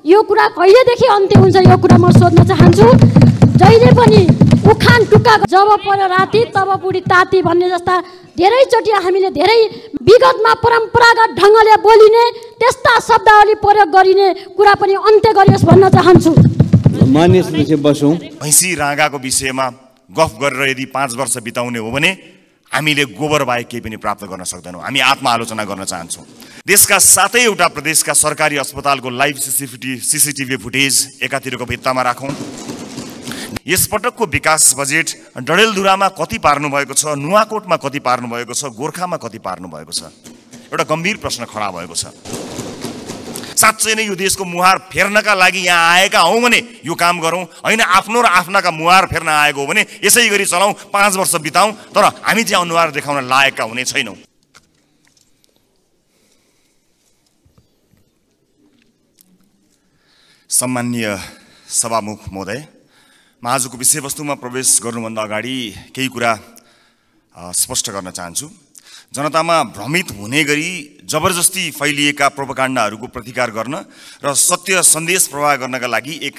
यो कुरा कहिलेदेखि अन्त्य हुन्छ यो कुरा म सोध्न चाहन्छु। जहिले पनि उखान टुक्का जब पर्यो राति तब बुढी ताती भन्ने जस्ता धेरैचोटि हामीले धेरै विगतमा परम्परागत ढङ्गले बोलिने त्यस्ता शब्दावली प्रयोग गरिने कुरा पनि अन्त्य गरियोस् भन्न चाहन्छु। मान्य सदस्य बसौँ। भैँसी राँगाको विषयमा गफ गरेर यदि 5 वर्ष बिताउने हो भने हामीले गोबर बाहेक केही पनि प्राप्त गर्न सक्दैनौँ। हामी आत्मआलोचना गर्न चाहन्छौँ। देशका 7वटा प्रदेशका सरकारी अस्पतालको लाइभ सीसीटीभी फुटेज एकातिरको भित्तामा राखौँ। यसपटकको विकास बजेट डडेलधुरामा कति पार्नु भएको छ, नुवाकोटमा कति पार्नु भएको छ, गोर्खामा कति पार्नु भएको छ, एउटा गम्भीर प्रश्न खडा भएको छ। साँच्चै नै यो देशको मुहार फेर्नका लागि यहाँ आएका हौँ भने यो काम गरौँ, होइन आफ्नो र आफ्नाका मुहार फेर्न आएको हो भने यसै गरी चलाउँ, 5 वर्ष बिताउँ, तर हामी चाहिँ अनुहार देखाउन लायकका हुने छैनौँ। सम्माननीय सभामुख महोदय, म आजको विषयवस्तुमा प्रवेश गर्नुभन्दा अगाडि केही कुरा स्पष्ट गर्न चाहन्छु। जनतामा भ्रमित हुने गरी जबरजस्ती फैलिएका प्रोपागान्डाहरूको प्रतिकार गर्न र सत्य सन्देश प्रवाह गर्नका लागि एक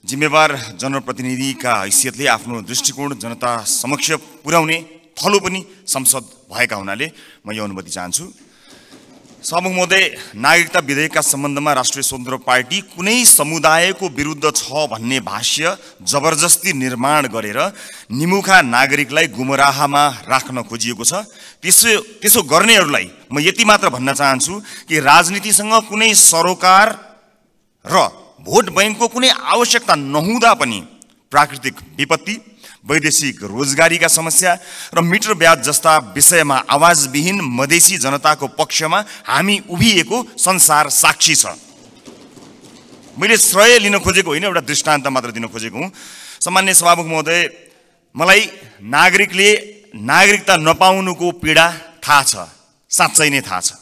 जिम्मेवार जनप्रतिनिधिका हैसियतले आफ्नो दृष्टिकोण जनता समक्ष पुर्याउने थलो पनि संसद भएका हुनाले म यो अनुमति चाहन्छु। सभामुख महोदय, नागरिकता विधेयकका सम्बन्धमा राष्ट्रिय स्वतन्त्र पार्टी कुनै समुदायको विरुद्ध छ भन्ने भाष्य जबरजस्ती निर्माण गरेर निमुखा नागरिकलाई गुमराहमा राख्न खोजिएको छ। त्यसो गर्नेहरूलाई म यति मात्र भन्न चाहन्छु कि राजनीतिसँग कुनै सरोकार र भोट बैंकको कुनै आवश्यकता नहुँदा पनि प्राकृतिक विपत्ति, वैदेशिक रोजगारीका समस्या र मिटर ब्याज जस्ता विषयमा आवाजविहीन मधेसी जनताको पक्षमा हामी उभिएको संसार साक्षी छ। मैले श्रेय लिन खोजेको होइन, एउटा दृष्टान्त मात्र दिन खोजेको हुँ। सम्मान्य सभामुख महोदय, मलाई नागरिकले नागरिकता नपाउनुको पीडा थाहा छ, साँच्चै नै थाहा छ।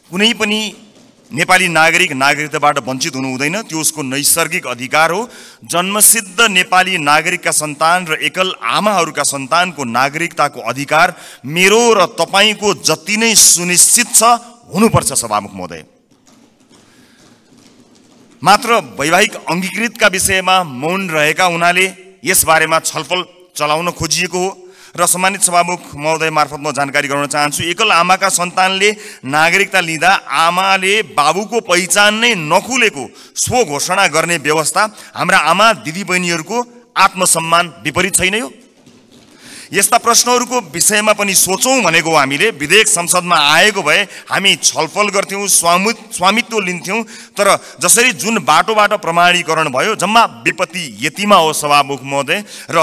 कुनै पनि नेपाली नागरिक नागरिकताबाट वञ्चित हुनु हुँदैन, त्यो उसको नैसर्गिक अधिकार हो। जन्मसिद्ध नेपाली नागरिकका सन्तान र एकल आमाहरूका सन्तानको नागरिकताको अधिकार मेरो र तपाईँको जति नै सुनिश्चित छ हुनुपर्छ। सभामुख महोदय, मात्र वैवाहिक अङ्गीकृतका विषयमा मौन रहेका हुनाले यसबारेमा छलफल चलाउन खोजिएको हो। र सम्मानित सभामुख महोदय मार्फत म जानकारी गराउन चाहन्छु, एकल आमाका सन्तानले नागरिकता लिँदा आमाले बाबुको पहिचान नै नखुलेको स्व घोषणा गर्ने व्यवस्था हाम्रा आमा दिदीबहिनीहरूको आत्मसम्मान विपरीत छैन यो? यस्ता प्रश्नहरूको विषयमा पनि सोचौँ भनेको हामीले। विधेयक संसदमा आएको भए हामी छलफल गर्थ्यौँ, स्वामित्व लिन्थ्यौँ, तर जसरी जुन बाटोबाट प्रमाणीकरण भयो जम्मा विपत्ति यतिमा हो। सभामुख महोदय, र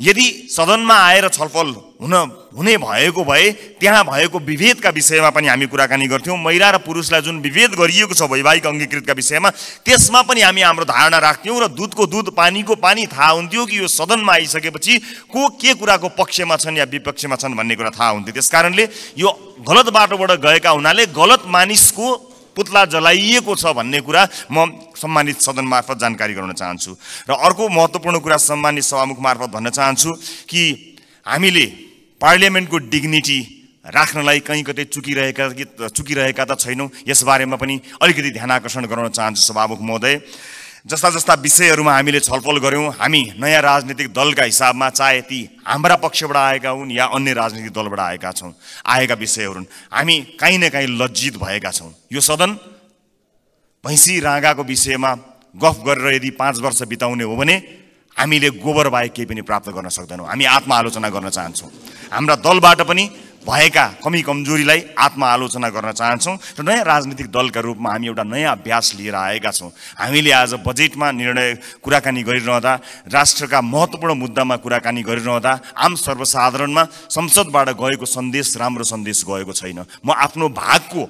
यदि सदनमा आएर छलफल हुने भएको भए त्यहाँ भएको विभेदका विषयमा पनि हामी कुराकानी गर्थ्यौँ। महिला र पुरुषलाई जुन विभेद गरिएको छ वैवाहिक अङ्गीकृतका विषयमा, त्यसमा पनि हामी हाम्रो धारणा राख्थ्यौँ र दुधको दुध पानीको पानी थाहा हुन्थ्यो कि यो सदनमा आइसकेपछि को के कुराको पक्षमा छन् या विपक्षमा छन् भन्ने कुरा थाहा हुन्थ्यो। त्यसकारणले यो गलत बाटोबाट गएका हुनाले गलत मानिसको पुतला जलाइएको छ भन्ने कुरा म सम्मानित सदन मार्फत जानकारी गराउन चाहन्छु। र अर्को महत्त्वपूर्ण कुरा सम्मानित सभामुख मार्फत भन्न चाहन्छु कि हामीले पार्लियामेन्टको डिग्निटी राख्नलाई कहीँ कतै चुकिरहेका त छैनौँ, यसबारेमा पनि अलिकति ध्यान आकर्षण गराउन चाहन्छु। सभामुख महोदय, जस्ता जस्ता विषयहरूमा हामीले छलफल गऱ्यौँ, हामी नयाँ राजनीतिक दलका हिसाबमा चाहे ती हाम्रा पक्षबाट आएका हुन् या अन्य राजनीतिक दलबाट आएका विषयहरू हामी काहीँ न काहीँ लज्जित भएका छौँ। यो सदन भैँसी राँगाको विषयमा गफ गरेर यदि 5 वर्ष बिताउने हो भने हामीले गोबर बाहेक केही पनि प्राप्त गर्न सक्दैनौँ। हामी आत्मआलोचना गर्न चाहन्छौँ। हाम्रा दलबाट पनि भएका कमी कमजोरीलाई आत्मआलोचना गर्न चाहन्छौँ र नयाँ राजनीतिक दलका रूपमा हामी एउटा नयाँ अभ्यास लिएर आएका छौँ। हामीले आज बजेटमा कुराकानी गरिरहँदा, राष्ट्रका महत्त्वपूर्ण मुद्दामा कुराकानी गरिरहँदा आम सर्वसाधारणमा संसदबाट गएको सन्देश राम्रो सन्देश गएको छैन। म आफ्नो भागको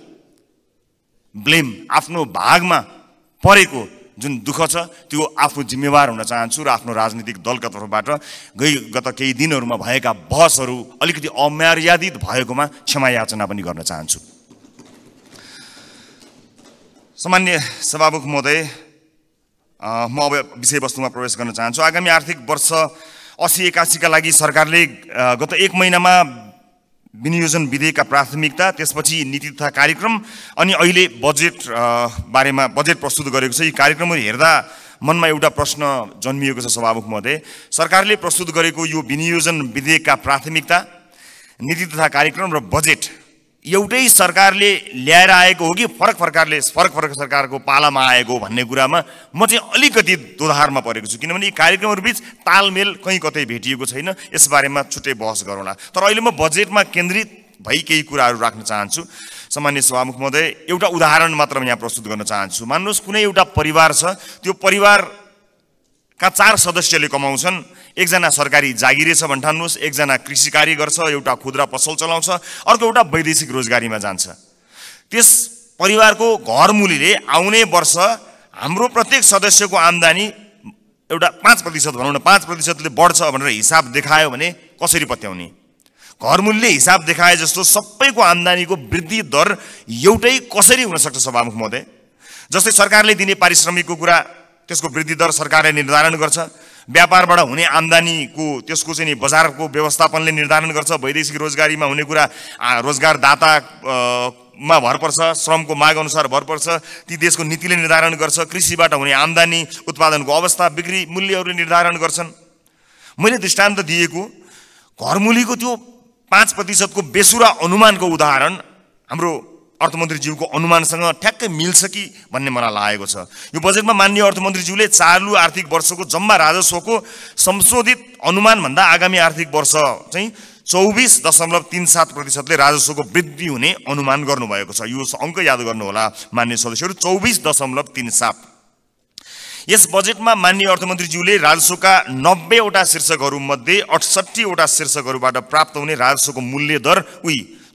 ब्लेम, आफ्नो भागमा परेको जुन दुःख छ त्यो आफू जिम्मेवार हुन चाहन्छु र आफ्नो राजनीतिक दलका तर्फबाट गत केही दिनहरूमा भएका बहसहरू अलिकति अमर्यादित भएकोमा क्षमा याचना पनि गर्न चाहन्छु। सम्मान्य सभामुख महोदय, म अब विषयवस्तुमा प्रवेश गर्न चाहन्छु। आगामी आर्थिक वर्ष 80-81 का लागि सरकारले गत 1 महिनामा विनियोजन विधेयकका प्राथमिकता, त्यसपछि नीति तथा कार्यक्रम अनि अहिले बजेट बारेमा बजेट प्रस्तुत गरेको छ। यी कार्यक्रमहरू हेर्दा मनमा एउटा प्रश्न जन्मिएको छ सभामुख महोदय, सरकारले प्रस्तुत गरेको यो विनियोजन विधेयकका प्राथमिकता, नीति तथा कार्यक्रम र बजेट एउटै सरकारले ल्याएर आएको हो कि फरक फरक सरकारको पालामा आएको हो भन्ने कुरामा म चाहिँ अलिकति दोधारमा परेको छु। किनभने यी कार्यक्रमहरू बीच तालमेल कहीँ कतै भेटिएको छैन। यसबारेमा छुट्टै बहस गरौँला। तर अहिले म बजेटमा केन्द्रित भई केही कुराहरू राख्न चाहन्छु। सम्माननीय सभामुख महोदय, एउटा उदाहरण मात्र यहाँ प्रस्तुत गर्न चाहन्छु। मान्नुहोस् कुनै एउटा परिवार छ, त्यो परिवारका 4 सदस्यले कमाउँछन्। एकजना सरकारी जागिरे छ भन्ठान्नुहोस्, एकजना कृषि कार्य गर्छ, एउटा खुद्रा पसल चलाउँछ, अर्को एउटा वैदेशिक रोजगारीमा जान्छ। त्यस परिवारको घरमुलीले आउने वर्ष हाम्रो प्रत्येक सदस्यको आम्दानी एउटा 5% भनौँ न, 5%ले बढ्छ भनेर हिसाब देखायो भने कसरी पत्याउने? घरमुलीले हिसाब देखाए जस्तो सबैको आम्दानीको वृद्धि दर एउटै कसरी हुन सक्छ सभामुख महोदय? जस्तै सरकारले दिने पारिश्रमिकको कुरा, त्यसको वृद्धि दर सरकारले निर्धारण गर्छ। व्यापारबाट हुने आम्दानीको त्यसको चाहिँ बजारको व्यवस्थापनले निर्धारण गर्छ। वैदेशिक रोजगारीमा हुने कुरा रोजगारदातामा भर पर्छ, श्रमको माग अनुसार भर पर्छ, ती देशको नीतिले निर्धारण गर्छ। कृषिबाट हुने आम्दानी, उत्पादनको अवस्था, बिक्री मूल्यहरूले निर्धारण गर्छन्। मैले दृष्टान्त दिएको घरमुलीको त्यो 5% को बेसुरा अनुमानको उदाहरण हाम्रो अर्थमन्त्रीज्यूको अनुमानसँग ठ्याक्कै मिल्छ कि भन्ने मलाई लागेको छ। यो बजेटमा माननीय अर्थमन्त्रीज्यूले चालु आर्थिक वर्षको जम्मा राजस्वको संशोधित अनुमानभन्दा आगामी आर्थिक वर्ष चाहिँ 24.37%ले राजस्वको वृद्धि हुने अनुमान गर्नुभएको छ। यो अङ्क याद गर्नुहोला माननीय सदस्यहरू, 24.37। यस बजेटमा माननीय अर्थमन्त्रीज्यूले राजस्वका 90 वटा शीर्षकहरूमध्ये 68 वटा शीर्षकहरूबाट प्राप्त हुने राजस्वको मूल्य दर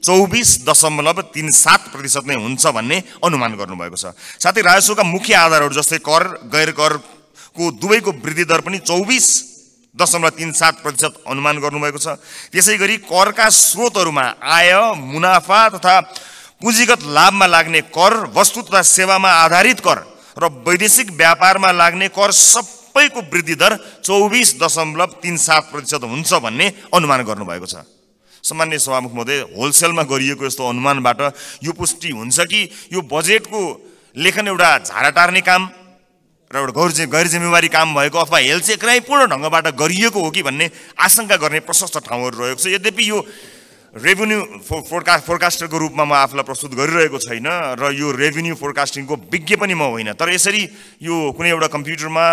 24.37% नै हुन्छ भन्ने अनुमान गर्नुभएको छ। साथै राजस्वका मुख्य आधारहरू जस्तै कर, गैर करको दुवैको वृद्धि दर पनि 24.37% अनुमान गर्नुभएको छ। त्यसैगरी करका स्रोतहरूमा आय, मुनाफा तथा पुँजीगत लाभमा लाग्ने कर, वस्तु तथा सेवामा आधारित कर र वैदेशिक व्यापारमा लाग्ने कर सबैको वृद्धि दर 24.37% हुन्छ भन्ने अनुमान गर्नुभएको छ। सम्माननीय सभामुख महोदय, होलसेलमा गरिएको यस्तो अनुमानबाट यो पुष्टि हुन्छ कि यो बजेटको लेखन एउटा झाडा टार्ने काम र एउटा गैर जिम्मेवारी काम भएको अथवा हेलचेक्राइपूर्ण ढङ्गबाट गरिएको हो कि भन्ने आशंका गर्ने प्रशस्त ठाउँहरू रहेको छ। यद्यपि यो रेभेन्यू फोरकास्टरको रूपमा म आफूलाई प्रस्तुत गरिरहेको छैन र यो रेभेन्यू फोरकास्टिङको विज्ञ पनि म होइन। तर यसरी यो कुनै एउटा कम्प्युटरमा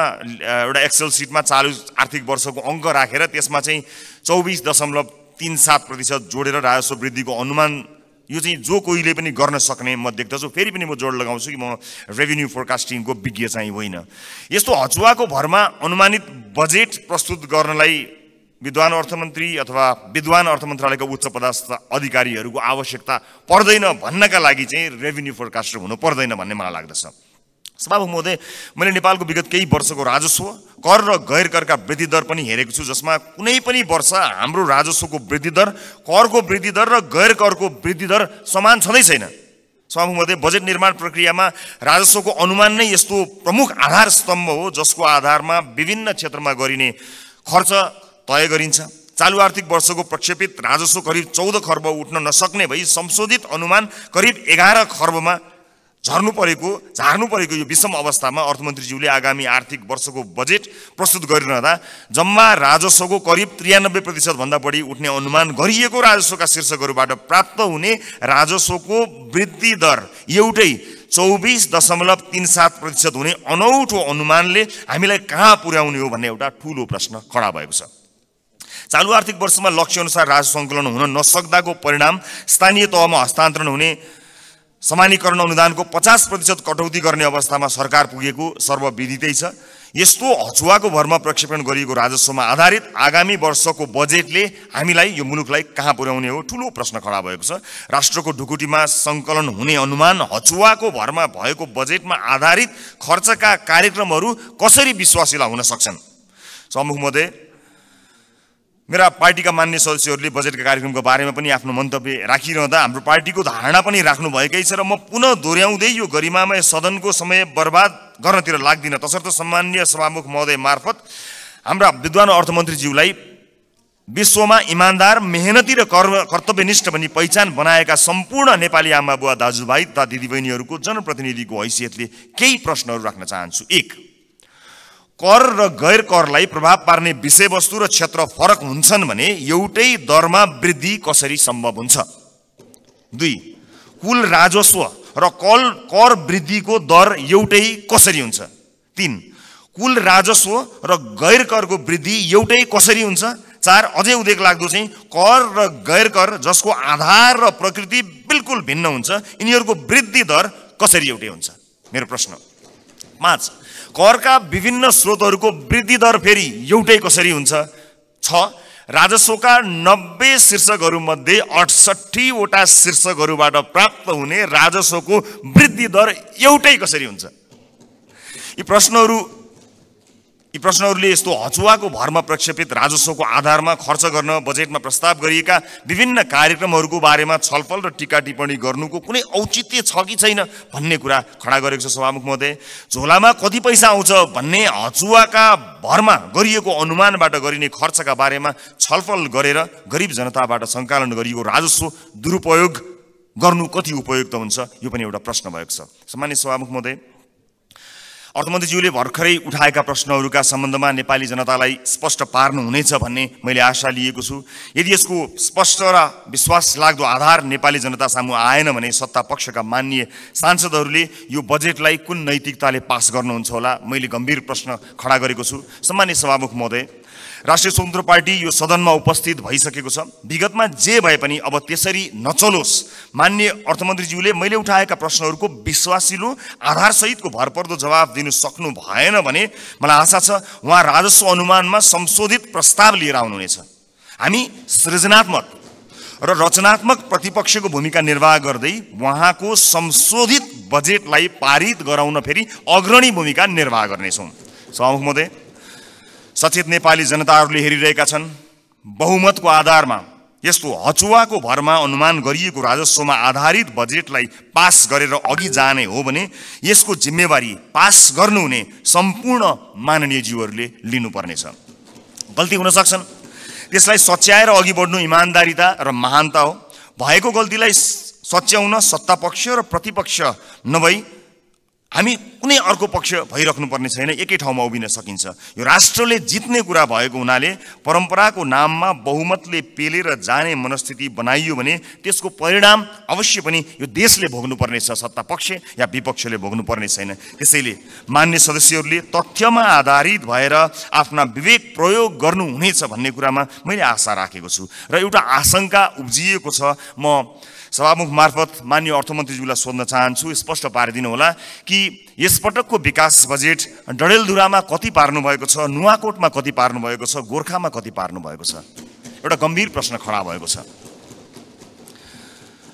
एउटा एक्सेल सिटमा चालु आर्थिक वर्षको अङ्क राखेर त्यसमा चाहिँ 24.37% जोडेर राजस्व वृद्धिको अनुमान, यो चाहिँ जो कोहीले पनि गर्न सक्ने म देख्दछु। फेरि पनि म जोड लगाउँछु कि म रेभेन्यू फोरकास्टिङको विज्ञ चाहिँ होइन। यस्तो हचुवाको भरमा अनुमानित बजेट प्रस्तुत गर्नलाई विद्वान अर्थमन्त्री अथवा विद्वान अर्थ मन्त्रालयका उच्च पदस्थ अधिकारीहरूको आवश्यकता पर्दैन भन्नका लागि चाहिँ रेभेन्यू फोरकास्टर हुनु पर्दैन भन्ने मलाई लाग्दछ। सभामुख महोदय, मैले नेपालको विगत केही वर्षको राजस्व, कर र गैर करका वृद्धि दर पनि हेरेको छु, जसमा कुनै पनि वर्ष हाम्रो राजस्वको वृद्धि दर, करको वृद्धि दर र गैर करको वृद्धि दर समान छँदै छैन। सभामुख महोदय, बजेट निर्माण प्रक्रियामा राजस्वको अनुमान नै यस्तो प्रमुख आधार स्तम्भ हो जसको आधारमा विभिन्न क्षेत्रमा गरिने खर्च तय गरिन्छ। चालु आर्थिक वर्षको प्रक्षेपित राजस्व करिब 14 खर्ब उठ्न नसक्ने भई संशोधित अनुमान करिब 11 खर्बमा झार्नु परेको यो विषम अवस्थामा अर्थमन्त्रीज्यूले आगामी आर्थिक वर्षको बजेट प्रस्तुत गरिरहँदा जम्मा राजस्वको करिब 93% भन्दा बढी उठ्ने अनुमान गरिएको राजस्वका शीर्षकहरूबाट प्राप्त हुने राजस्वको वृद्धि दर एउटै 24.37% हुने अनौठो अनुमानले हामीलाई कहाँ पुर्याउने हो भन्ने एउटा ठूलो प्रश्न खडा भएको छ। चालु आर्थिक वर्षमा लक्ष्य अनुसार राजस्व सङ्कलन हुन नसक्दाको परिणाम स्थानीय तहमा हस्तान्तरण हुने समानीकरण अनुदानको 50% कटौती गर्ने अवस्थामा सरकार पुगेको सर्वविदितै छ। यस्तो हचुवाको भरमा प्रक्षेपण गरिएको राजस्वमा आधारित आगामी वर्षको बजेटले हामीलाई, यो मुलुकलाई कहाँ पुर्याउने हो ठूलो प्रश्न खडा भएको छ। राष्ट्रको ढुकुटीमा सङ्कलन हुने अनुमान हचुवाको भरमा भएको बजेटमा आधारित खर्चका कार्यक्रमहरू कसरी विश्वासिला हुन सक्छन्? सभामुख महोदय, मेरा पार्टीका मान्य सदस्यहरूले बजेटका कार्यक्रमको बारेमा पनि आफ्नो मन्तव्य राखिरहँदा हाम्रो पार्टीको धारणा पनि राख्नुभएकै छ र म पुनः दोहोऱ्याउँदै यो गरिमामय सदनको समय बर्बाद गर्नतिर लाग्दिन। तसर्थ सम्माननीय सभामुख महोदय मार्फत हाम्रा विद्वान अर्थमन्त्रीज्यूलाई विश्वमा इमान्दार, मेहनती र कर्तव्यनिष्ठ भनी पहिचान बनाएका सम्पूर्ण नेपाली आमा बुवा दाजुभाइ तथा दिदीबहिनीहरूको जनप्रतिनिधिको हैसियतले केही प्रश्नहरू राख्न चाहन्छु। 1, कर र गैर करलाई प्रभाव पार्ने विषयवस्तु र क्षेत्र फरक हुन्छन् भने एउटै दरमा वृद्धि कसरी सम्भव हुन्छ? 2, कुल राजस्व र कर वृद्धिको दर एउटै कसरी हुन्छ? 3, कुल राजस्व र गैर करको वृद्धि एउटै कसरी हुन्छ? 4, अझै उदेक लाग्दो चाहिँ कर र गैर कर जसको आधार र प्रकृति बिल्कुल भिन्न हुन्छ, यिनीहरूको वृद्धि दर कसरी एउटै हुन्छ? मेरो प्रश्न। 5, करका विभिन्न स्रोतहरूको वृद्धि दर फेरि एउटै कसरी हुन्छ? 6, राजस्वका 90 शीर्षकहरूमध्ये 68 वटा शीर्षकहरूबाट प्राप्त हुने राजस्वको वृद्धि दर एउटै कसरी हुन्छ? यी प्रश्नहरूले यस्तो हचुवाको भरमा प्रक्षेपित राजस्वको आधारमा खर्च गर्न बजेटमा प्रस्ताव गरिएका विभिन्न कार्यक्रमहरूको बारेमा छलफल र टीका टिप्पणी गर्नुको कुनै औचित्य छ कि छैन भन्ने कुरा खडा गरेको छ सभामुख महोदय। झोलामा कति पैसा आउँछ भन्ने हचुवाका भरमा गरिएको अनुमानबाट गरिने खर्चका बारेमा छलफल गरेर गरिब जनताबाट सङ्कलन गरिएको राजस्व दुरुपयोग गर्नु कति उपयुक्त हुन्छ, यो पनि एउटा प्रश्न भएको छ। सम्मानित सभामुख महोदय, अर्थमन्त्रीज्यूले भर्खरै उठाएका प्रश्नहरूका सम्बन्धमा नेपाली जनतालाई स्पष्ट पार्नुहुनेछ भन्ने मैले आशा लिएको छु। यदि यसको स्पष्ट र विश्वास लाग्दो आधार नेपाली जनता सामु आएन भने सत्ता पक्षका माननीय सांसदहरूले यो बजेटलाई कुन नैतिकताले पास गर्नुहुन्छ होला, मैले गम्भीर प्रश्न खडा गरेको छु। सम्मानित सभामुख महोदय, राष्ट्रिय स्वतन्त्र पार्टी यो सदनमा उपस्थित भइसकेको छ। विगतमा जे भए पनि अब त्यसरी नचलोस्। माननीय अर्थमन्त्रीज्यूले मैले उठाएका प्रश्नहरूको विश्वासिलो आधारसहितको भरपर्दो जवाब दिनु सक्नु भएन भने मलाई आशा छ उहाँ राजस्व अनुमानमा संशोधित प्रस्ताव लिएर आउनुहुनेछ। हामी सृजनात्मक र रचनात्मक प्रतिपक्षको भूमिका निर्वाह गर्दै उहाँको संशोधित बजेटलाई पारित गराउन फेरि अग्रणी भूमिका निर्वाह गर्नेछौँ। सभामुख महोदय, सचेत नेपाली जनताहरूले हेरिरहेका छन्। बहुमतको आधारमा यस्तो हचुवाको भरमा अनुमान गरिएको राजस्वमा आधारित बजेटलाई पास गरेर अघि जाने हो भने यसको जिम्मेवारी पास गर्नुहुने सम्पूर्ण माननीय ज्यूहरूले लिनुपर्नेछ। गल्ती हुन सक्छन्, त्यसलाई सच्याएर अघि बढ्नु इमान्दारिता र महानता हो। भएको गल्तीलाई सच्याउन सत्तापक्ष र प्रतिपक्ष नभई हामी कुनै अर्को पक्ष भइराख्नु पर्ने छैन, एकै ठाउँमा उभिन सकिन्छ। यो राष्ट्रले जित्ने कुरा भएको हुनाले परम्पराको नाममा बहुमतले पेलेर जाने मनस्थिति बनाइयो भने त्यसको परिणाम अवश्य पनि यो देशले भोग्नुपर्नेछ, सत्ता पक्ष या विपक्षले भोग्नुपर्ने छैन। त्यसैले मान्य सदस्यहरूले तथ्यमा आधारित भएर आफ्ना विवेक प्रयोग गर्नुहुनेछ भन्ने कुरामा मैले आशा राखेको छु र एउटा आशंका उब्जिएको छ। म सभामुख मार्फत माननीय अर्थमन्त्रीज्यूलाई सोध्न चाहन्छु, स्पष्ट पारिदिनु होला कि यसपटकको विकास बजेट डडेलधुरामा कति पार्नु भएको छ, नुवाकोटमा कति पार्नु भएको छ, गोर्खामा कति पार्नु भएको छ? एउटा गम्भीर प्रश्न खडा भएको छ।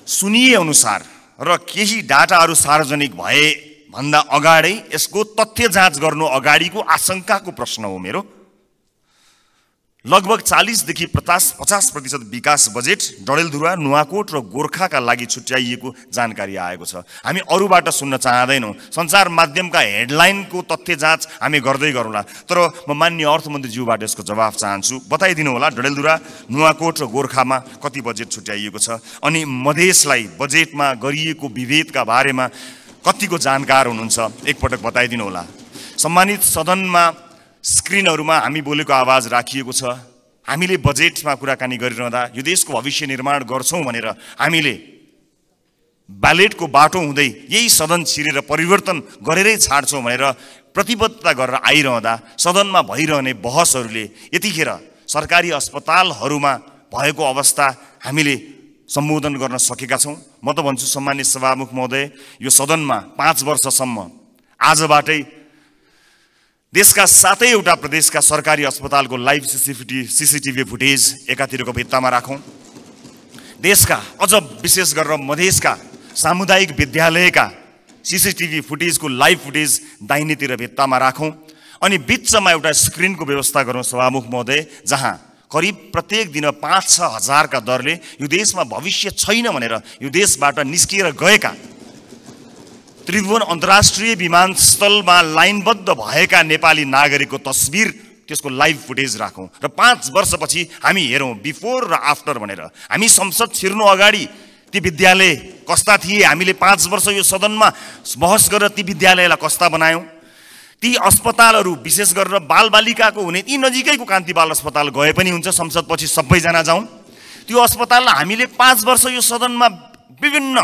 सुनिए अनुसार र केही डाटाहरू सार्वजनिक भए भन्दा अगाडै यसको तथ्य जाँच गर्नु अगाडिको आशंकाको प्रश्न हो मेरो। लगभग 40 देखि 50% विकास बजेट डडेलधुरा, नुवाकोट र गोर्खाका लागि छुट्याइएको जानकारी आएको छ। हामी अरूबाट सुन्न चाहँदैनौँ। सञ्चार माध्यमका हेडलाइनको तथ्य जाँच हामी गर्दै गरौँला, तर म माननीय अर्थमन्त्रीज्यूबाट यसको जवाफ चाहन्छु। बताइदिनु होला डडेलधुरा, नुवाकोट र गोर्खामा कति बजेट छुट्याइएको छ, अनि मधेसलाई बजेटमा गरिएको विभेदका बारेमा कतिको जानकार हुनुहुन्छ, एकपटक बताइदिनु होला। सम्मानित सदनमा स्क्रिनहरूमा हामी बोलेको आवाज राखिएको छ। हामीले बजेटमा कुराकानी गरिरहँदा यो देशको भविष्य निर्माण गर्छौँ भनेर हामीले ब्यालेटको बाटो हुँदै यही सदन छिरेर परिवर्तन गरेरै छाड्छौँ भनेर प्रतिबद्धता गरेर आइरहँदा सदनमा भइरहने बहसहरूले यतिखेर सरकारी अस्पतालहरूमा भएको अवस्था हामीले सम्बोधन गर्न सकेका छौँ। म त भन्छु सम्मानित सभामुख महोदय, यो सदनमा 5 वर्षसम्म आजबाटै देशका 7वटा प्रदेशका सरकारी अस्पतालको लाइभ सीसीटीभी फुटेज एकातिरको भित्तामा राखौँ। देशका अझ विशेष गरेर मधेसका सामुदायिक विद्यालयका सीसीटीभी फुटेजको लाइभ फुटेज दाहिनेतिर भित्तामा राखौँ। अनि बिचमा एउटा स्क्रिनको व्यवस्था गरौँ सभामुख महोदय, जहाँ करिब प्रत्येक दिन 5-6 हजारका दरले यो देशमा भविष्य छैन भनेर यो देशबाट निस्किएर गएका त्रिभुवन अन्तर्राष्ट्रिय विमानस्थलमा लाइनबद्ध भएका नेपाली नागरिकको तस्बिर त्यसको लाइभ फुटेज राखौँ र 5 वर्षपछि हामी हेरौँ बिफोर र आफ्टर भनेर। हामी संसद छिर्नु अगाडि ती विद्यालय कस्ता थिए, हामीले 5 वर्ष यो सदनमा बहस गरेर ती विद्यालयलाई कस्ता बनायौँ। ती अस्पतालहरू विशेष गरेर बालबालिकाको हुने ती नजिकैको कान्ति बाल अस्पताल गए पनि हुन्छ, संसदपछि सबैजना जाउँ। त्यो अस्पताललाई हामीले 5 वर्ष यो सदनमा विभिन्न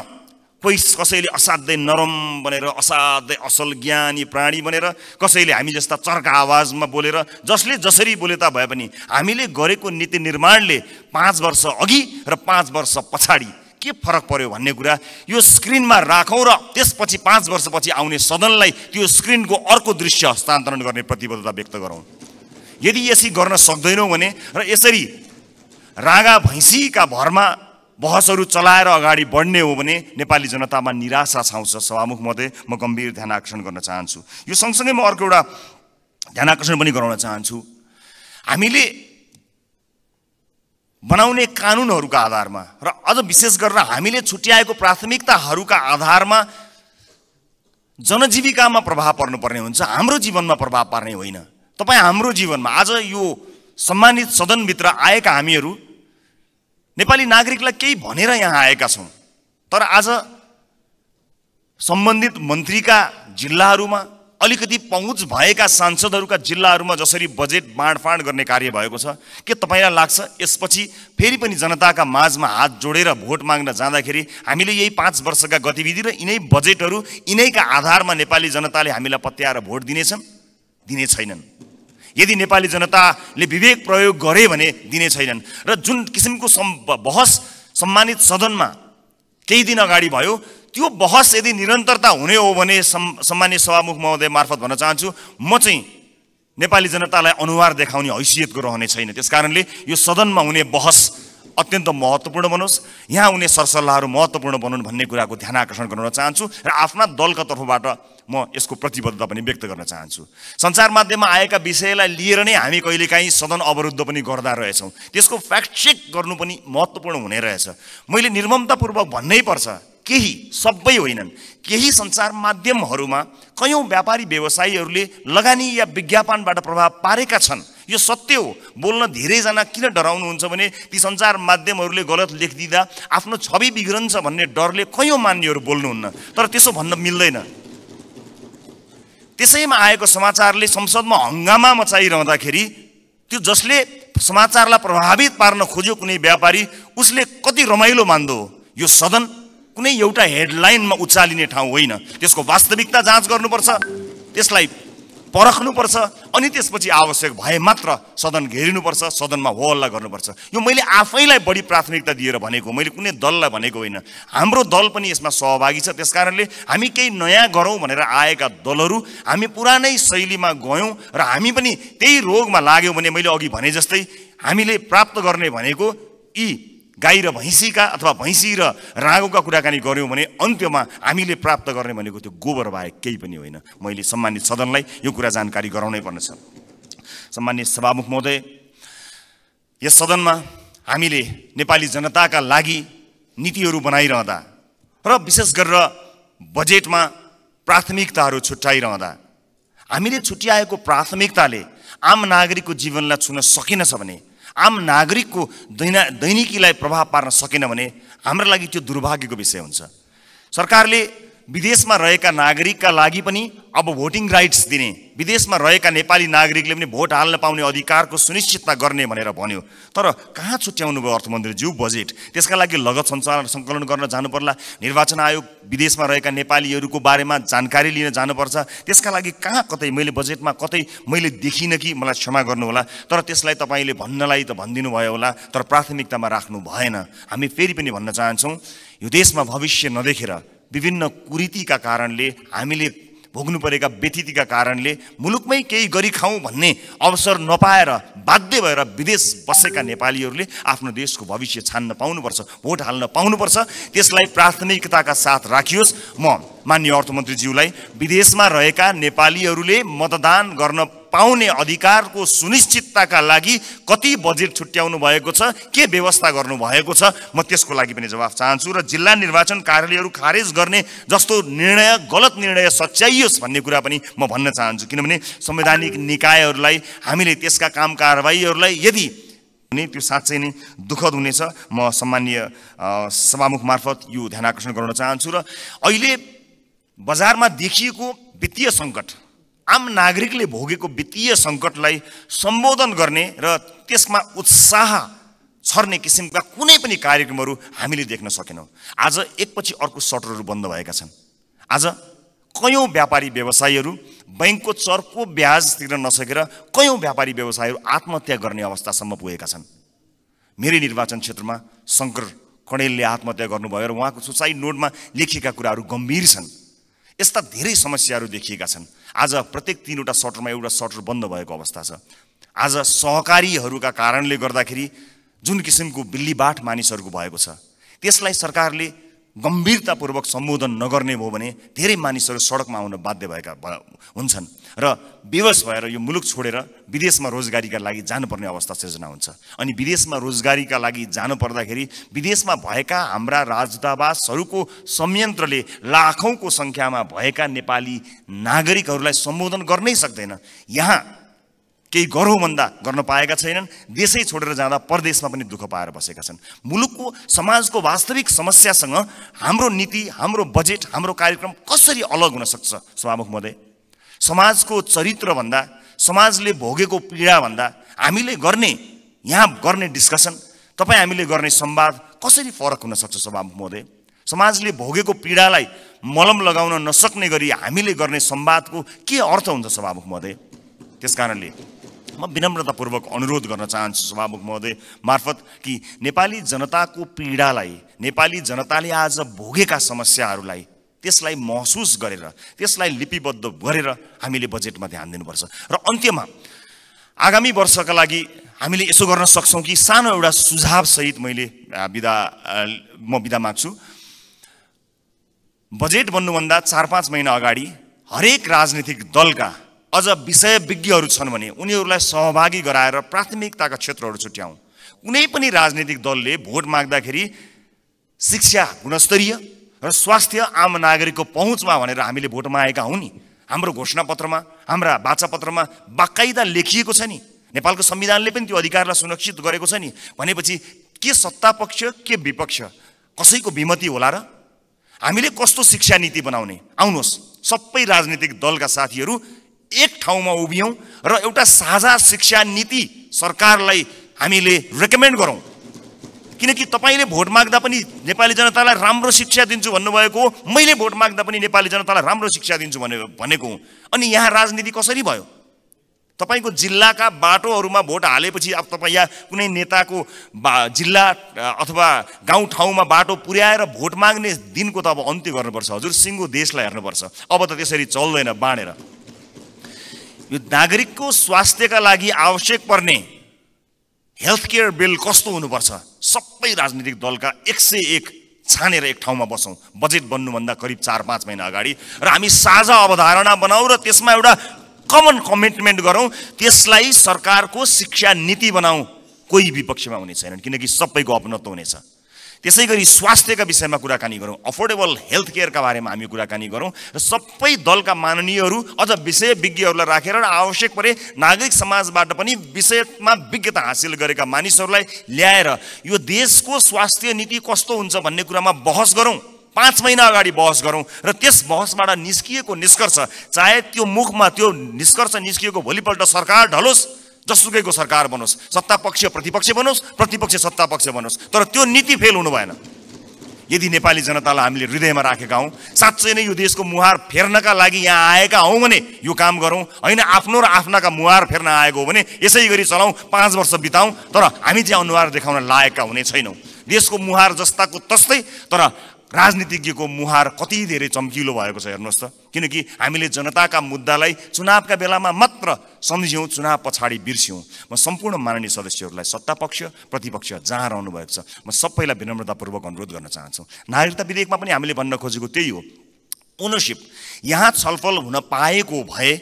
कोही कसैले असाध्यै नरम बनेर असाध्यै असल ज्ञानी प्राणी बनेर, कसैले हामी जस्ता चर्का आवाजमा बोलेर, जसले जसरी बोले ता भए पनि हामीले गरेको नीति निर्माणले 5 वर्ष अघि र 5 वर्ष पछाडि के फरक पर्यो भन्ने कुरा यो स्क्रिनमा राखौँ र त्यसपछि 5 वर्षपछि आउने सदनलाई त्यो स्क्रिनको अर्को दृश्य हस्तान्तरण गर्ने प्रतिबद्धता व्यक्त गरौँ। यदि यसरी गर्न सक्दैनौँ भने र यसरी रागा भैँसीका भरमा बहसहरू चलाएर अगाडि बढ्ने हो भने नेपाली जनतामा निराशा छाउँछ। सभामुख महोदय, म गम्भीर ध्यान आकर्षण गर्न चाहन्छु। यो सँगसँगै म अर्को एउटा ध्यान आकर्षण पनि गराउन चाहन्छु। हामीले बनाउने कानुनहरूका आधारमा र अझ विशेष गरेर हामीले छुट्याएको प्राथमिकताहरूका आधारमा जनजीविकामा प्रभाव पर्नुपर्ने हुन्छ, हाम्रो जीवनमा प्रभाव पार्ने होइन। तपाईँ हाम्रो जीवनमा आज यो सम्मानित सदनभित्र आएका हामीहरू नेपाली नागरिकलाई केही भनेर यहाँ आएका छौँ, तर आज सम्बन्धित मन्त्रीका जिल्लाहरूमा अलिकति पहुँच भएका सांसदहरूका जिल्लाहरूमा जसरी बजेट बाँडफाँड गर्ने कार्य भएको छ, के तपाईँलाई लाग्छ यसपछि फेरि पनि जनताका माझमा हात जोडेर भोट माग्न जाँदाखेरि हामीले यही 5 वर्षका गतिविधि र यिनै बजेटहरू यिनैका आधारमा नेपाली जनताले हामीलाई पत्याएर भोट दिनेछन्? दिने छैनन्। यदि नेपाली जनताले विवेक प्रयोग गरे भने दिने छैनन्। र जुन किसिमको बहस सम्मानित सदनमा केही दिन अगाडि भयो, त्यो बहस यदि निरन्तरता हुने हो भने सम्मानित सभामुख महोदय मार्फत भन्न चाहन्छु, म चाहिँ नेपाली जनतालाई अनुहार देखाउने हैसियतको रहने छैन। त्यसकारणले यो सदनमा हुने बहस अत्यन्त महत्त्वपूर्ण बनोस्, यहाँ हुने सरसल्लाहहरू महत्त्वपूर्ण बनुन् भन्ने कुराको ध्यान आकर्षण गर्न चाहन्छु र आफ्ना दलका तर्फबाट म यसको प्रतिबद्धता पनि व्यक्त गर्न चाहन्छु। सञ्चार माध्यममा आएका विषयलाई लिएर नै हामी कहिलेकाहीँ सदन अवरुद्ध पनि गर्दा रहेछौँ, त्यसको फ्याक्ट चेक गर्नु पनि महत्त्वपूर्ण हुने रहेछ। मैले निर्ममतापूर्वक भन्नै पर्छ, केही, सबै होइनन्, केही सञ्चार माध्यमहरूमा कयौँ व्यापारी व्यवसायीहरूले लगानी या विज्ञापनबाट प्रभाव पारेका छन्। यो सत्य हो। बोल्न धेरैजना किन डराउनुहुन्छ भने ती सञ्चार माध्यमहरूले गलत लेखिदिँदा आफ्नो छवि बिग्रन्छ भन्ने डरले कयौँ मान्यहरू बोल्नुहुन्न, तर त्यसो भन्न मिल्दैन। त्यसैमा आएको समाचारले संसदमा हङ्गामा मचाइरहँदाखेरि त्यो जसले समाचारलाई प्रभावित पार्न खोज्यो कुनै व्यापारी, उसले कति रमाइलो मान्दो हो। यो सदन कुनै एउटा हेडलाइनमा उचालिने ठाउँ होइन, त्यसको वास्तविकता जाँच गर्नुपर्छ, त्यसलाई परख्नुपर्छ, अनि त्यसपछि आवश्यक भए मात्र सदन घेरिनुपर्छ, सदनमा हो हल्ला गर्नुपर्छ। यो मैले आफैलाई बढी प्राथमिकता दिएर भनेको, मैले कुनै दललाई भनेको होइन। हाम्रो दल पनि यसमा सहभागी छ। त्यसकारणले हामी केही नयाँ गरौँ भनेर आएका दलहरू हामी पुरानै शैलीमा गयौँ र हामी पनि त्यही रोगमा लाग्यौँ भने मैले अघि भने जस्तै हामीले प्राप्त गर्ने भनेको यी गाई र भैँसीका अथवा भैँसी र रागोका कुराकानी गऱ्यौँ भने अन्त्यमा हामीले प्राप्त गर्ने भनेको त्यो गोबर बाहेक केही पनि होइन। मैले सम्मानित सदनलाई यो कुरा जानकारी गराउनै पर्नेछ। सम्मानित सभामुख महोदय, यस सदनमा हामीले नेपाली जनताका लागि नीतिहरू बनाइरहँदा र विशेष गरेर बजेटमा प्राथमिकताहरू छुट्याइरहँदा हामीले छुट्याएको प्राथमिकताले आम नागरिकको जीवनलाई छुन सकेनछ भने, आम नागरिकको दैनिकीलाई प्रभाव पार्न सकेन भने हाम्रो लागि त्यो दुर्भाग्यको विषय हुन्छ। सरकारले विदेशमा रहेका नागरिकका लागि पनि अब भोटिङ राइट्स दिने, विदेशमा रहेका नेपाली नागरिकले पनि भोट हाल्न पाउने अधिकारको सुनिश्चितता गर्ने भनेर भन्यो, तर कहाँ छुट्याउनु भयो अर्थमन्त्रीज्यू बजेट? त्यसका लागि लगत सङ्कलन गर्न जानु पर्ला, निर्वाचन आयोग विदेशमा रहेका नेपालीहरूको बारेमा जानकारी लिन जानुपर्छ, त्यसका लागि कहाँ कतै मैले बजेटमा कतै मैले देखिनँ कि, मलाई क्षमा गर्नुहोला, तर त्यसलाई तपाईँले भन्नलाई त भनिदिनु भयो होला, तर प्राथमिकतामा राख्नु भएन। हामी फेरि पनि भन्न चाहन्छौँ, यो देशमा भविष्य नदेखेर विभिन्न कुरीतिका कारणले, हामीले भोग्नु परेका व्यथितिका कारणले मुलुकमै केही गरी खाउँ भन्ने अवसर नपाएर बाध्य भएर विदेश बसेका नेपालीहरूले आफ्नो देशको भविष्य छान्न पाउनुपर्छ, भोट हाल्न पाउनुपर्छ। त्यसलाई प्राथमिकताका साथ राखियोस्। म माननीय अर्थमन्त्रीज्यूलाई विदेशमा रहेका नेपालीहरूले मतदान गर्न पाउने अधिकारको सुनिश्चितताका लागि कति बजेट छुट्याउनु भएको छ, के व्यवस्था गर्नु भएको छ, म त्यसको लागि पनि जवाफ चाहन्छु। र जिल्ला निर्वाचन कार्यालयहरू खारेज गर्ने जस्तो निर्णय गलत निर्णय सच्याइयोस् भन्ने कुरा पनि म भन्न चाहन्छु। किनभने संवैधानिक निकायहरूलाई हामीले त्यसका काम कारबाहीहरूलाई यदि त्यो साँच्चै नै दुःखद हुनेछ। म सम्माननीय सभामुख मार्फत यो ध्यान आकर्षण गर्न चाहन्छु। र अहिले बजारमा देखिएको वित्तीय सङ्कट, आम नागरिकले भोगेको वित्तीय सङ्कटलाई सम्बोधन गर्ने र त्यसमा उत्साह छर्ने किसिमका कुनै पनि कार्यक्रमहरू हामीले देख्न सकेनौँ। आज एकपछि अर्को सटरहरू बन्द भएका छन्। आज कयौँ व्यापारी व्यवसायीहरू बैंकको चर्को ब्याज तिर्न नसकेर कयौँ व्यापारी व्यवसायीहरू आत्महत्या गर्ने अवस्थासम्म पुगेका छन्। मेरै निर्वाचन क्षेत्रमा शङ्कर कणेलले आत्महत्या गर्नुभयो र उहाँको सुसाइड नोटमा लेखिएका कुराहरू गम्भीर छन्। यस्ता धेरै समस्याहरू देखिएका छन्। आज प्रत्येक 3वटा सटरमा एउटा सटर बन्द भएको अवस्था छ। आज सहकारीहरूका कारणले गर्दाखेरि जुन किसिमको बिल्लीबाट मानिसहरूको भएको छ, त्यसलाई सरकारले गम्भीरतापूर्वक सम्बोधन नगर्ने भयो भने धेरै मानिसहरू सडकमा आउन बाध्य भएका हुन्छन् र बेवस भएर यो मुलुक छोडेर विदेशमा रोजगारीका लागि जानुपर्ने अवस्था सिर्जना हुन्छ। अनि विदेशमा रोजगारीका लागि जानु पर्दाखेरि विदेशमा भएका हाम्रा राजदूतावासहरूको संयन्त्रले लाखौँको सङ्ख्यामा भएका नेपाली नागरिकहरूलाई सम्बोधन गर्नै सक्दैन। यहाँ केही गरौँ भन्दा गर्न पाएका छैनन्। देशै छोडेर जाँदा परदेशमा पनि दुःख पाएर बसेका छन्। मुलुकको समाजको वास्तविक समस्यासँग हाम्रो नीति, हाम्रो बजेट, हाम्रो कार्यक्रम कसरी अलग हुन सक्छ? सभामुख महोदय, समाजको चरित्रभन्दा, समाजले भोगेको पीडाभन्दा हामीले यहाँ गर्ने डिस्कसन, तपाईँ हामीले गर्ने संवाद कसरी फरक हुन सक्छ? सभामुख महोदय, समाजले भोगेको पीडालाई मलम लगाउन नसक्ने गरी हामीले गर्ने संवादको के अर्थ हुन्छ? सभामुख महोदय, त्यसकारणले म विनम्रतापूर्वक अनुरोध गर्न चाहन्छु सभामुख महोदय मार्फत कि नेपाली जनताको पीडालाई, नेपाली जनताले आज भोगेका समस्याहरूलाई त्यसलाई महसुस गरेर, त्यसलाई लिपिबद्ध गरेर हामीले बजेटमा ध्यान दिनुपर्छ। र अन्त्यमा आगामी वर्षका लागि हामीले यसो गर्न सक्छौँ कि सानो एउटा सुझावसहित म बिदा माग्छु। बजेट बन्नुभन्दा 4-5 महिना अगाडि हरेक राजनीतिक दलका अझ विषयविज्ञहरू छन् भने उनीहरूलाई सहभागी गराएर प्राथमिकताका क्षेत्रहरू छुट्याउँ। कुनै पनि राजनीतिक दलले भोट माग्दाखेरि शिक्षा गुणस्तरीय र स्वास्थ्य आम नागरिकको पहुँचमा भनेर हामीले भोट मागेका हौँ नि। हाम्रो घोषणापत्रमा, हाम्रा वाचापत्रमा बाकाइदा लेखिएको छ नि। नेपालको संविधानले पनि त्यो अधिकारलाई सुरक्षित गरेको छ नि। भनेपछि के सत्तापक्ष के विपक्ष कसैको विमति होला र? हामीले कस्तो शिक्षा नीति बनाउने? आउनुहोस् सबै राजनीतिक दलका साथीहरू एक ठाउँमा उभियौँ र एउटा साझा शिक्षा नीति सरकारलाई हामीले रेकमेन्ड गरौँ। किनकि तपाईँले भोट माग्दा पनि नेपाली जनतालाई राम्रो शिक्षा दिन्छु भन्नुभएको हो, मैले भोट माग्दा पनि नेपाली जनतालाई राम्रो शिक्षा दिन्छु भनेको हुँ। अनि यहाँ राजनीति कसरी भयो? तपाईँको जिल्लाका बाटोहरूमा भोट हालेपछि अब तपाईँ यहाँ कुनै नेताको जिल्ला अथवा गाउँठाउँमा बाटो पुर्याएर भोट माग्ने दिनको त अब अन्त्य गर्नुपर्छ। हजुर सिङ्गो देशलाई हेर्नुपर्छ। अब त त्यसरी चल्दैन बाँडेर। यो नागरिकको स्वास्थ्यका लागि आवश्यक पर्ने हेल्थ केयर बिल कस्तो हुनुपर्छ? सबै राजनीतिक दलका 101 छानेर एक ठाउँमा बसौँ बजेट बन्नुभन्दा करिब 4-5 महिना अगाडि र हामी साझा अवधारणा बनाऊ र त्यसमा एउटा कमन कमिटमेन्ट गरौँ। त्यसलाई सरकारको शिक्षा नीति बनाऊ। कोही विपक्षमा हुने छैनन् किनकि सबैको अपनत्व हुनेछ। त्यसै गरी स्वास्थ्यका विषयमा कुराकानी गरौँ, अफोर्डेबल हेल्थ केयरका बारेमा हामी कुराकानी गरौँ र सबै दलका माननीयहरू अझ विषयविज्ञहरूलाई राखेर र आवश्यक परे नागरिक समाजबाट पनि विषयमा विज्ञता हासिल गरेका मानिसहरूलाई ल्याएर यो देशको स्वास्थ्य नीति कस्तो हुन्छ भन्ने कुरामा बहस गरौँ। 5 महिना अगाडि बहस गरौँ र त्यस बहसबाट निस्किएको निष्कर्ष, चाहे त्यो मुखमा त्यो निष्कर्ष निस्किएको भोलिपल्ट सरकार ढलोस्, जसुकैको सरकार बनोस्, सत्तापक्ष प्रतिपक्ष बनोस्, प्रतिपक्ष सत्तापक्ष बनोस्, तर त्यो नीति फेल हुनु भएन। यदि नेपाली जनतालाई हामीले हृदयमा राखेका हौँ, साँच्चै नै यो देशको मुहार फेर्नका लागि यहाँ आएका हौँ भने यो काम गरौँ। होइन आफ्नो र आफ्नाका मुहार फेर्न आएको हो भने यसै गरी चलाउँ, 5 वर्ष बिताउँ, तर हामी चाहिँ अनुहार देखाउन लायकका हुने छैनौँ। देशको मुहार जस्ताको तस्तै, तर राजनीतिज्ञको मुहार कति धेरै चम्किलो भएको छ हेर्नुहोस् त। किनकि हामीले जनताका मुद्दालाई चुनावका बेलामा मात्र सम्झ्यौँ, चुनाव पछाडि बिर्स्यौँ। म सम्पूर्ण माननीय सदस्यहरूलाई, सत्तापक्ष प्रतिपक्ष जहाँ रहनु भएको छ, म सबैलाई विनम्रतापूर्वक अनुरोध गर्न चाहन्छु। नागरिकता विधेयकमा पनि हामीले भन्न खोजेको त्यही हो। ओनरसिप यहाँ छलफल हुन पाएको भए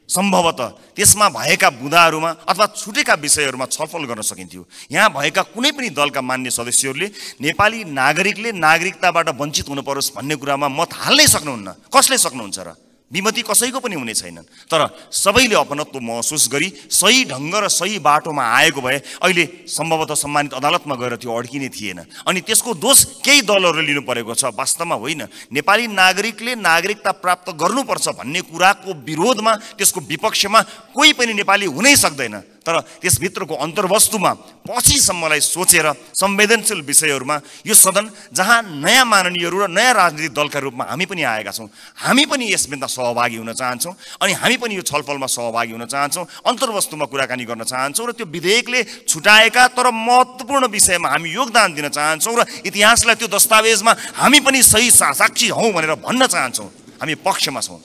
सम्भवतः त्यसमा भएका बुँदाहरूमा अथवा छुटेका विषयहरूमा छलफल गर्न सकिन्थ्यो। यहाँ भएका कुनै पनि दलका मान्य सदस्यहरूले नेपाली नागरिकले नागरिकताबाट वञ्चित हुन परोस् भन्ने कुरामा मत हाल्नै सक्नुहुन्न। कसले सक्नुहुन्छ र? विमति कसैको पनि हुने छैनन्। तर सबैले अपनत्व महसुस गरी सही ढङ्ग र सही बाटोमा आएको भए अहिले सम्भवतः सम्मानित अदालतमा गएर त्यो अड्किने थिएन। अनि त्यसको दोष केही दलहरूले लिनु परेको छ, वास्तवमा होइन। नेपाली नागरिकले नागरिकता प्राप्त गर्नुपर्छ भन्ने कुराको विरोधमा, त्यसको विपक्षमा कोही पनि नेपाली हुनै सक्दैन। तर त्यसभित्रको अन्तर्वस्तुमा पछिसम्मलाई सोचेर संवेदनशील विषयहरूमा यो सदन जहाँ नयाँ माननीयहरू र नयाँ राजनीतिक दलका रूपमा हामी पनि आएका छौँ, हामी पनि यसमा सहभागी हुन चाहन्छौँ अनि हामी पनि यो छलफलमा सहभागी हुन चाहन्छौँ, अन्तर्वस्तुमा कुराकानी गर्न चाहन्छौँ र त्यो विधेयकले छुटाएका तर महत्त्वपूर्ण विषयमा हामी योगदान दिन चाहन्छौँ र इतिहासलाई त्यो दस्तावेजमा हामी पनि सही साक्षी हौँ भनेर भन्न चाहन्छौँ। हामी पक्षमा छौँ।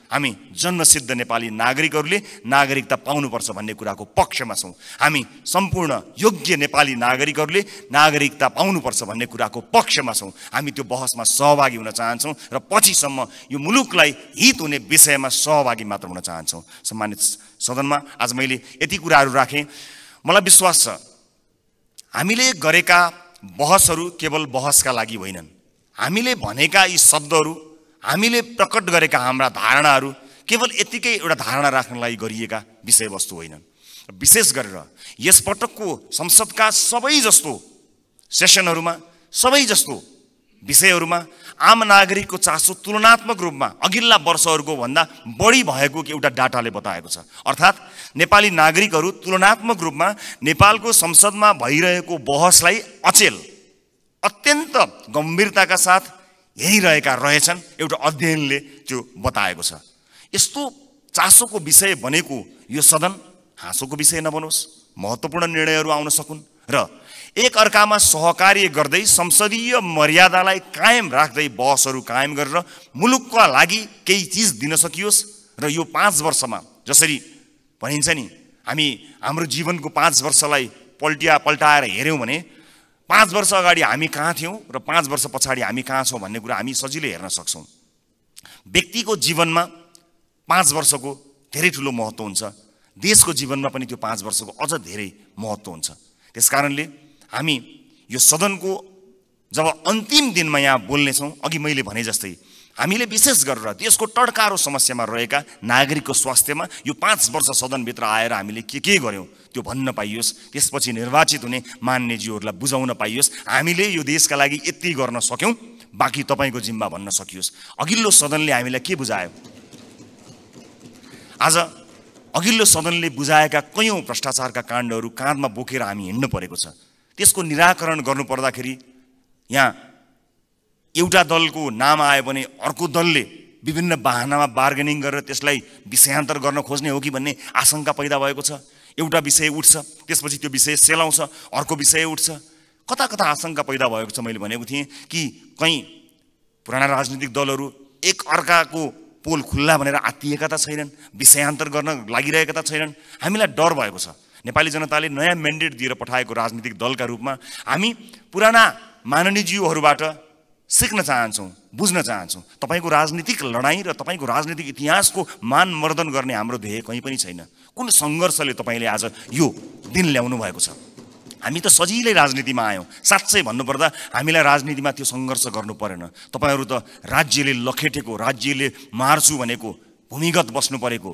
हामी जन्मसिद्ध नेपाली नागरिकहरूले नागरिकता पाउनुपर्छ भन्ने कुराको पक्षमा छौँ। हामी सम्पूर्ण योग्य नेपाली नागरिकहरूले नागरिकता पाउनुपर्छ भन्ने कुराको पक्षमा छौँ। हामी त्यो बहसमा सहभागी हुन चाहन्छौँ र पछिसम्म यो मुलुकलाई हित हुने विषयमा सहभागी मात्र हुन चाहन्छौँ। सम्मानित सदनमा आज मैले यति कुराहरू राखेँ। मलाई विश्वास छ हामीले गरेका बहसहरू केवल बहसका लागि होइनन्। हामीले भनेका यी शब्दहरू, हामीले प्रकट गरेका हाम्रा धारणाहरू केवल यतिकै एउटा धारणा राख्नलाई गरिएका विषयवस्तु होइनन्। विशेष गरेर यसपटकको संसदका सबै जस्तो सेसनहरूमा, सबै जस्तो विषयहरूमा आम नागरिकको चासो तुलनात्मक रूपमा अघिल्ला वर्षहरूको भन्दा बढी भएको एउटा डाटाले बताएको छ। अर्थात् नेपाली नागरिकहरू तुलनात्मक रूपमा नेपालको संसदमा भइरहेको बहसलाई अचेल, अत्यन्त गम्भीरताका साथ हेरिरहेका रहेछन्। एउटा अध्ययनले त्यो बताएको छ। यस्तो चासोको विषय बनेको यो सदन हाँसोको विषय नबनोस्, महत्त्वपूर्ण निर्णयहरू आउन सकुन् र एक अर्कामा सहकार्य गर्दै संसदीय मर्यादालाई कायम राख्दै बहसहरू कायम गरेर मुलुकका लागि केही चिज दिन सकियोस्। र यो 5 वर्षमा जसरी भनिन्छ नि, हामी हाम्रो जीवनको 5 वर्षलाई पल्टाएर हेऱ्यौँ भने 5 वर्ष अगाडि हामी कहाँ थियौँ र 5 वर्ष पछाडि हामी कहाँ छौँ भन्ने कुरा हामी सजिलै हेर्न सक्छौँ। व्यक्तिको जीवनमा 5 वर्षको धेरै ठुलो महत्त्व हुन्छ। देशको जीवनमा पनि त्यो 5 वर्षको अझ धेरै महत्त्व हुन्छ। त्यसकारणले हामी यो सदनको जब अन्तिम दिनमा यहाँ बोल्नेछौँ, अघि मैले भने जस्तै हामीले विशेष गरेर देशको टड्कारो समस्यामा रहेका नागरिकको स्वास्थ्यमा यो 5 वर्ष सदनभित्र आएर हामीले के गर्यौँ त्यो भन्न पाइयोस्। त्यसपछि निर्वाचित हुने मान्यज्यूहरूलाई बुझाउन पाइयोस् हामीले यो देशका लागि यति गर्न सक्यौँ, बाँकी तपाईँको जिम्मा भन्न सकियोस्। अघिल्लो सदनले हामीलाई के बुझायो? आज अघिल्लो सदनले बुझाएका कयौँ भ्रष्टाचारका काण्डहरू काँधमा बोकेर हामी हिँड्नु परेको छ। त्यसको निराकरण गर्नुपर्दाखेरि यहाँ एउटा दलको नाम आयो भने अर्को दलले विभिन्न बहानामा बार्गेनिङ गरेर त्यसलाई विषयान्तर गर्न खोज्ने हो कि भन्ने आशंका पैदा भएको छ। एउटा विषय उठ्छ, त्यसपछि त्यो विषय सेलाउँछ, अर्को विषय उठ्छ। कता कता आशंका पैदा भएको छ। मैले भनेको थिएँ कि कहीँ पुराना राजनीतिक दलहरू एक अर्काको पोल खुल्ला भनेर आत्तिएका त छैनन्, विषयान्तर गर्न लागिरहेका त छैनन्। हामीलाई डर भएको छ। नेपाली जनताले नयाँ म्यान्डेट दिएर पठाएको राजनीतिक दलका रूपमा हामी पुराना माननीयज्यूहरूबाट सिक्न चाहन्छौँ, बुझ्न चाहन्छौँ। तपाईँको राजनीतिक लडाइँ र तपाईँको राजनीतिक इतिहासको मानमर्दन गर्ने हाम्रो ध्येय कहीँ पनि छैन। कुन सङ्घर्षले तपाईँले आज यो दिन ल्याउनु भएको छ? हामी त सजिलै राजनीतिमा आयौँ। साँच्चै भन्नुपर्दा हामीलाई राजनीतिमा त्यो सङ्घर्ष गर्नु परेन। तपाईँहरू त राज्यले लखेटेको, राज्यले मार्छु भनेको, भूमिगत बस्नु परेको,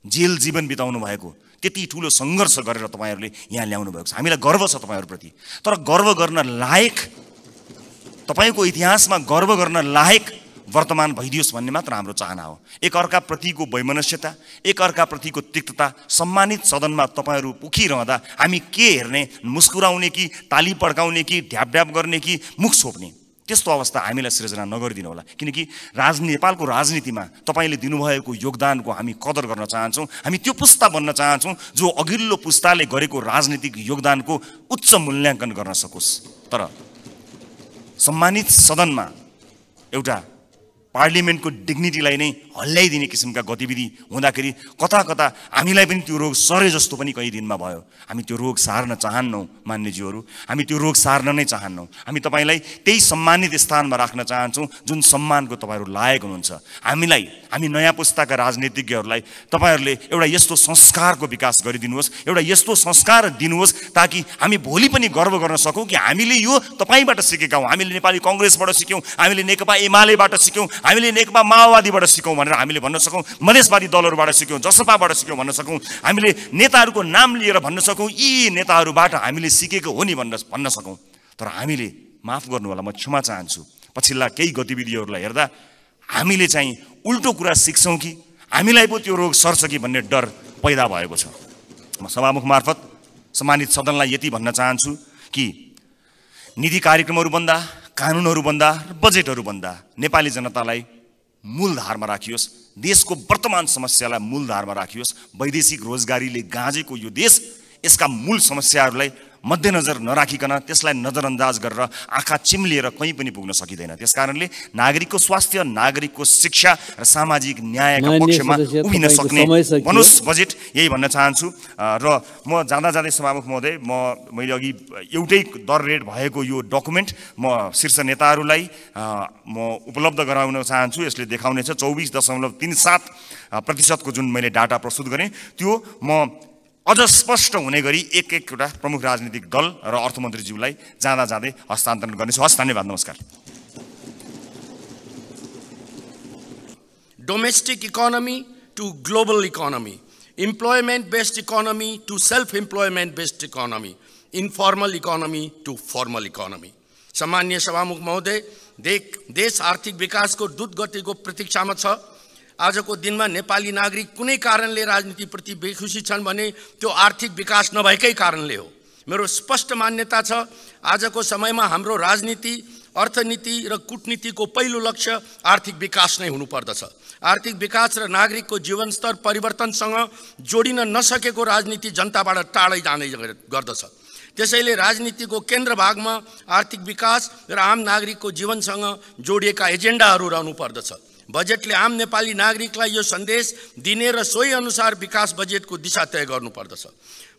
जेल जीवन बिताउनु भएको त्यति ठुलो सङ्घर्ष गरेर तपाईँहरूले यहाँ ल्याउनु भएको छ। हामीलाई गर्व छ तपाईँहरूप्रति। तर गर्व गर्न लायक, तपाईँको इतिहासमा गर्व गर्न लायक वर्तमान भइदियोस् भन्ने मात्र हाम्रो चाहना हो। एक अर्काप्रतिको वैमनस्यता, एक अर्काप्रतिको तिक्तता सम्मानित सदनमा तपाईँहरू पुखिरहँदा हामी के हेर्ने, मुस्कुराउने कि ताली पड्काउने कि ढ्याप गर्ने कि मुख छोप्ने, त्यस्तो अवस्था हामीलाई सृजना नगरिदिनु होला। किनकि नेपालको राजनीतिमा तपाईँले दिनुभएको योगदानको हामी कदर गर्न चाहन्छौँ। हामी त्यो पुस्ता बन्न चाहन्छौँ जो अघिल्लो पुस्ताले गरेको राजनीतिक योगदानको उच्च मूल्याङ्कन गर्न सकोस्। तर सम्मानित सदनमा एउटा पार्लिमेन्टको डिग्निटीलाई नै हल्ल्याइदिने किसिमका गतिविधि हुँदाखेरि कता कता हामीलाई पनि त्यो रोग सरे जस्तो पनि कहीँ दिनमा भयो। हामी त्यो रोग सार्न चाहन्नौँ मान्यज्यूहरू, हामी त्यो रोग सार्न नै चाहन्नौँ। हामी तपाईँलाई त्यही सम्मानित स्थानमा राख्न चाहन्छौँ जुन सम्मानको तपाईँहरू लायक हुनुहुन्छ। हामी नयाँ पुस्ताका राजनीतिज्ञहरूलाई तपाईँहरूले एउटा यस्तो संस्कारको विकास गरिदिनुहोस्, एउटा यस्तो संस्कार दिनुहोस् ताकि हामी भोलि पनि गर्व गर्न सकौँ कि हामीले यो तपाईँबाट सिकेका हौँ। हामीले नेपाली कङ्ग्रेसबाट सिक्यौँ, हामीले नेकपा एमालेबाट सिक्यौँ, हामीले नेकपा माओवादीबाट सिक्यौँ भनेर हामीले भन्न सकौँ, मधेसवादी दलहरूबाट सिक्यौँ, जसपाबाट सिक्यौँ भन्न सकौँ, हामीले नेताहरूको नाम लिएर भन्न सकौँ यी नेताहरूबाट हामीले सिकेको हो नि भन्न सकौँ। तर हामीले माफ गर्नु होला, म क्षमा चाहन्छु, पछिल्ला केही गतिविधिहरूलाई हेर्दा हामीले चाहिँ उल्टो कुरा सिक्छौँ कि हामीलाई पो त्यो रोग सर्छ कि भन्ने डर पैदा भएको छ। म सभामुख मार्फत सम्मानित सदनलाई यति भन्न चाहन्छु कि नीति कार्यक्रमहरू भन्दा, कानुनहरू भन्दा र बजेटहरू भन्दा नेपाली जनतालाई मूलधारमा राखियोस्, देशको वर्तमान समस्यालाई मूलधारमा राखियोस्। वैदेशिक रोजगारीले गाँजेको यो देश यसका मूल समस्याहरूलाई मध्यनजर नराखिकन त्यसलाई नजरअन्दाज गरेर आँखा चिम्लिएर कहीँ पनि पुग्न सकिँदैन। त्यसकारणले नागरिकको स्वास्थ्य, नागरिकको शिक्षा र सामाजिक न्यायका पक्षमा उभिन सक्ने बनोस् बजेट, यही भन्न चाहन्छु। र म जाँदा जाँदै सभामुख महोदय, मैले अघि एउटै दर रेट भएको यो डकुमेन्ट म शीर्ष नेताहरूलाई म उपलब्ध गराउन चाहन्छु। यसले देखाउनेछ 24.37% जुन मैले डाटा प्रस्तुत गरेँ त्यो म अझ स्पष्ट हुने गरी एक-एकवटा प्रमुख राजनीतिक दल र अर्थमन्त्रीज्यूलाई जाँदा जाँदै हस्तान्तरण गर्नेछु। हस्, धन्यवाद, नमस्कार। Domestic economy to global economy, employment-based economy to self-employment-based economy, informal economy to formal economy. सामान्य सभामुख महोदय, देश आर्थिक विकासको द्रुत गतिको प्रतीक्षामा छ। आजको दिनमा नेपाली नागरिक कुनै कारणले राजनीतिप्रति बेखुसी छन् भने त्यो आर्थिक विकास नभएकै कारणले हो। मेरो स्पष्ट मान्यता छ आजको समयमा हाम्रो राजनीति, अर्थनीति र कूटनीतिको पहिलो लक्ष्य आर्थिक विकास नै हुनुपर्दछ। आर्थिक विकास र नागरिकको जीवनस्तर परिवर्तनसँग जोडिन नसकेको राजनीति जनताबाट टाढै जाने गर्दछ। त्यसैले राजनीतिको केन्द्र भागमा आर्थिक विकास र आम नागरिकको जीवनसँग जोडिएका एजेन्डाहरू रहनु पर्दछ। बजेटले आम नेपाली नागरिकलाई यो सन्देश दिने र सोही अनुसार विकास बजेटको दिशा तय गर्नुपर्दछ।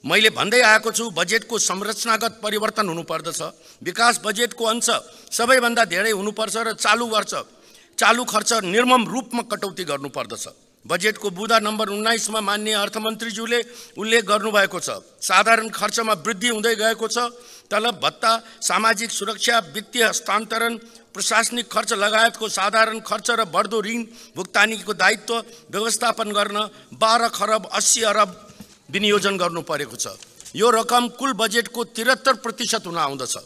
मैले भन्दै आएको छु, बजेटको संरचनागत परिवर्तन हुनुपर्दछ। विकास बजेटको अंश सबैभन्दा धेरै हुनुपर्छ र चालु खर्च निर्मम रूपमा कटौती गर्नुपर्दछ। बजेटको बुँदा नम्बर 19 मा माननीय अर्थमन्त्रीज्यूले उल्लेख गर्नुभएको छ, साधारण खर्चमा वृद्धि हुँदै गएको छ। तलब भत्ता, सामाजिक सुरक्षा, वित्तीय हस्तान्तरण, प्रशासनिक खर्च लगायतको साधारण खर्च र बढ्दो ऋण भुक्तानीको दायित्व व्यवस्थापन गर्न 12 खरब 80 अरब विनियोजन गर्नु परेको छ। यो रकम कुल बजेटको 73% हुन आउँदछ।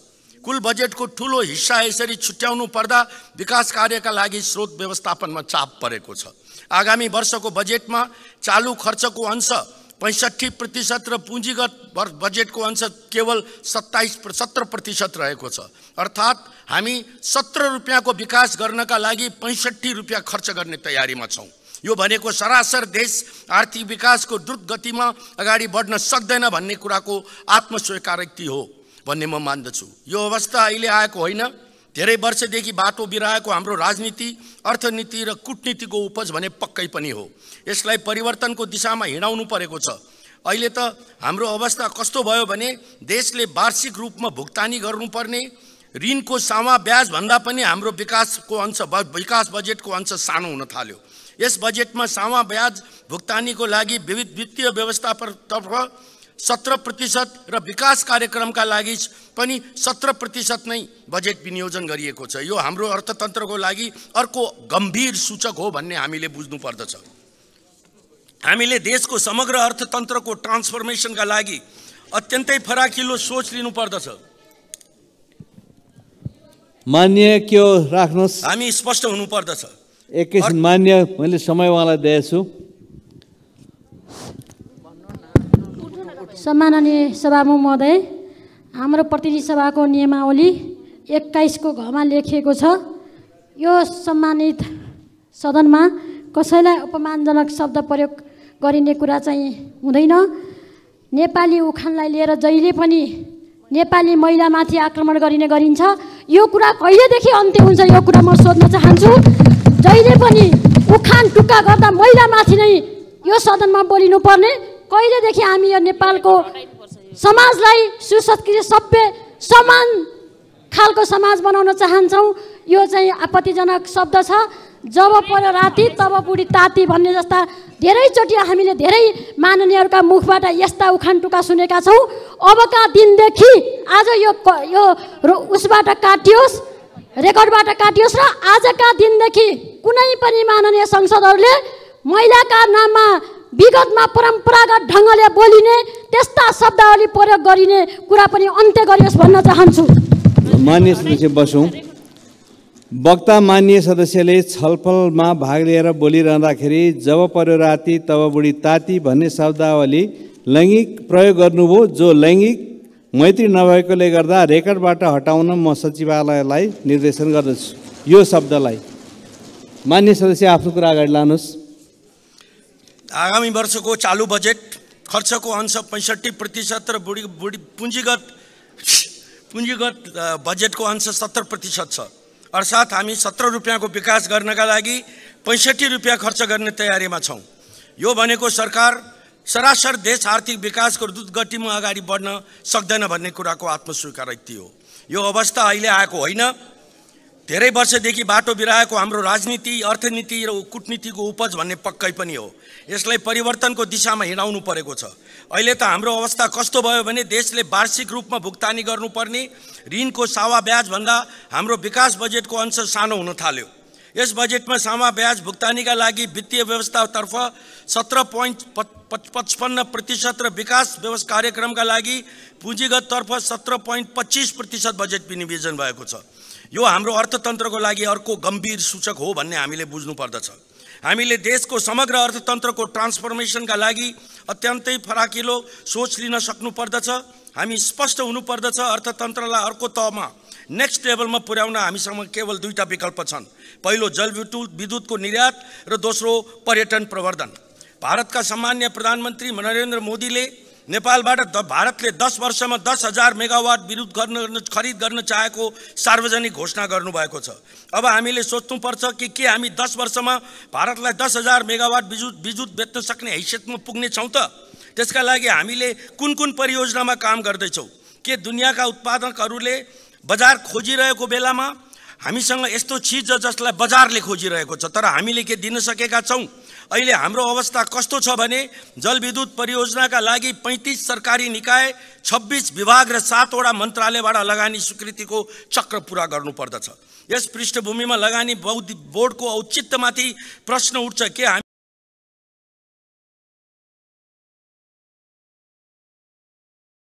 कुल बजेटको ठूलो हिस्सा यसरी छुट्याउनु पर्दा विकास कार्यका लागि स्रोत व्यवस्थापनमा चाप परेको छ। आगामी वर्षको बजेटमा चालु खर्चको अंश 65% र पुँजीगत बजेटको अंश केवल 17% रहेको छ। अर्थात् हामी 17 रुपियाँको विकास गर्नका लागि 65 रुपियाँ खर्च गर्ने तयारीमा छौँ। यो भनेको सरासर देश आर्थिक विकासको द्रुत गतिमा अगाडि बढ्न सक्दैन भन्ने कुराको आत्मस्वीकारोक्ति हो भन्ने म मान्दछु। यो अवस्था अहिले आएको होइन, धेरै वर्षदेखि बाटो बिराएको हाम्रो राजनीति, अर्थनीति र कूटनीतिको उपज भने पक्कै पनि हो। यसलाई परिवर्तनको दिशामा हिँडाउनु परेको छ। अहिले त हाम्रो अवस्था कस्तो भयो भने देशले वार्षिक रूपमा भुक्तानी गर्नुपर्ने ऋणको सामा ब्याज भन्दा पनि हाम्रो विकास बजेटको अंश सानो हुन थाल्यो। यस बजेटमा सामा ब्याज भुक्तानीको लागि विविध वित्तीय व्यवस्थापनतर्फ 17% र विकास कार्यक्रमका लागि पनि 17% नै बजेट विनियोजन गरिएको छ। यो हाम्रो अर्थतन्त्रको लागि अर्को गम्भीर सूचक हो भन्ने हामीले बुझ्नु पर्दछ। हामीले देशको समग्र अर्थतन्त्रको ट्रान्सफर्मेसनका लागि अत्यन्तै फराकिलो सोच लिनु पर्दछ। मान्य के हो राख्नुहोस्, हामी स्पष्ट हुनु पर्दछ। एकैछिन मान्य, मैले समय उहाँलाई दिएछु। सम्माननीय सभामुख महोदय, हाम्रो प्रतिनिधि सभाको नियमावली 21 को घमा लेखिएको छ, यो सम्मानित सदनमा कसैलाई अपमानजनक शब्द प्रयोग गरिने कुरा चाहिँ हुँदैन। नेपाली उखानलाई लिएर जहिले पनि नेपाली महिलामाथि आक्रमण गरिन्छ। यो कुरा कहिलेदेखि अन्त्य हुन्छ, यो कुरा म सोध्न चाहन्छु। जहिले पनि उखान टुक्का गर्दा महिलामाथि नै यो सदनमा बोलिनुपर्ने। कहिलेदेखि हामी यो नेपालको समाजलाई सुसंस्कृत सभ्य समान खालको समाज बनाउन चाहन्छौँ, यो चाहिँ आपत्तिजनक शब्द छ। जब पर्यो राति तब बुढी ताती भन्ने जस्ता धेरैचोटि हामीले धेरै माननीयहरूका मुखबाट यस्ता उखान टुक्का सुनेका छौँ। अबका दिनदेखि आज यो उसबाट काटियोस्, रेकर्डबाट काटियोस् र आजका दिनदेखि कुनै पनि माननीय संसदहरूले महिलाका नाममा विगतमा परम्परागत ढङ्गले बोलिने त्यस्ता शब्दावली प्रयोग गरिने कुरा पनि अन्त्य गरियोस् भन्न चाहन्छु। मान्य सदस्य बसौँ। वक्ता मान्य सदस्यले छलफलमा भाग लिएर बोलिरहँदाखेरि जब पर्यो राति तब बुढी ताती भन्ने शब्दावली लैङ्गिक प्रयोग गर्नुभयो, जो लैङ्गिक मैत्री नभएकोले गर्दा रेकर्डबाट हटाउन म सचिवालयलाई निर्देशन गर्दछु यो शब्दलाई। मान्य सदस्य आफ्नो कुरा अगाडि लानुहोस्। आगामी वर्षको चालू बजेट खर्चको अंश 65% र पुँजीगत बजेटको अंश 70% छ। अर्थात् हामी 17 रुपियाँको विकास गर्नका लागि 65 रुपियाँ खर्च गर्ने तयारीमा छौँ। यो भनेको सरकार सरासर देश आर्थिक विकासको द्रुत गतिमा अगाडि बढ्न सक्दैन भन्ने कुराको आत्मस्वीकृति हो। यो अवस्था अहिले आएको होइन, धेरै वर्षदेखि बाटो बिराएको हाम्रो राजनीति, अर्थनीति र कूटनीतिको उपज भन्ने पक्कै पनि हो। यसलाई परिवर्तनको दिशामा हिँडाउनु परेको छ। अहिले त हाम्रो अवस्था कस्तो भयो भने देशले वार्षिक रूपमा भुक्तानी गर्नुपर्ने ऋणको सावा ब्याज भन्दा हाम्रो विकास बजेटको अंश सानो हुन थाल्यो। यस बजेटमा सावा ब्याज भुक्तानीका लागि वित्तीय व्यवस्थातर्फ 17.55% र विकास व्यवस्था कार्यक्रमका लागि पुँजीगततर्फ 17.25% बजेट विनियोजन भएको छ। यो हाम्रो अर्थतन्त्रको लागि अर्को गम्भीर सूचक हो भन्ने हामीले बुझ्नुपर्दछ। हामीले देशको समग्र अर्थतन्त्रको ट्रान्सफर्मेसनका लागि अत्यन्तै फराकिलो सोच लिन सक्नुपर्दछ। हामी स्पष्ट हुनुपर्दछ। अर्थतन्त्रलाई अर्को तहमा नेक्स्ट लेभलमा पुर्याउन हामीसँग केवल दुईटा विकल्प छन्। पहिलो जलविद्युतको निर्यात र दोस्रो पर्यटन प्रवर्धन। भारतका सम्माननीय प्रधानमन्त्री नरेन्द्र मोदीले नेपालबाट भारतले 10 वर्षमा 10,000 मेगावाट विद्युत खरिद गर्न चाहेको सार्वजनिक घोषणा गर्नुभएको छ। अब हामीले सोच्नुपर्छ कि के हामी 10 वर्षमा भारतलाई 10,000 मेगावाट विद्युत बेच्न सक्ने हैसियतमा पुग्ने छौँ त? त्यसका लागि हामीले कुन परियोजनामा काम गर्दैछौँ? के दुनियाँका उत्पादकहरूले बजार खोजिरहेको बेलामा हामीसँग यस्तो चिज जसलाई बजारले खोजिरहेको छ तर हामीले के दिन सकेका छौँ? अहिले हाम्रो अवस्था कस्तो छ भने जलविद्युत परियोजनाका लागि 35 सरकारी निकाय, 26 विभाग र 7 वटा मन्त्रालयबाट लगानी स्वीकृतिको चक्र पुरा गर्नुपर्दछ। यस पृष्ठभूमिमा लगानी बोर्डको औचित्यमाथि प्रश्न उठ्छ के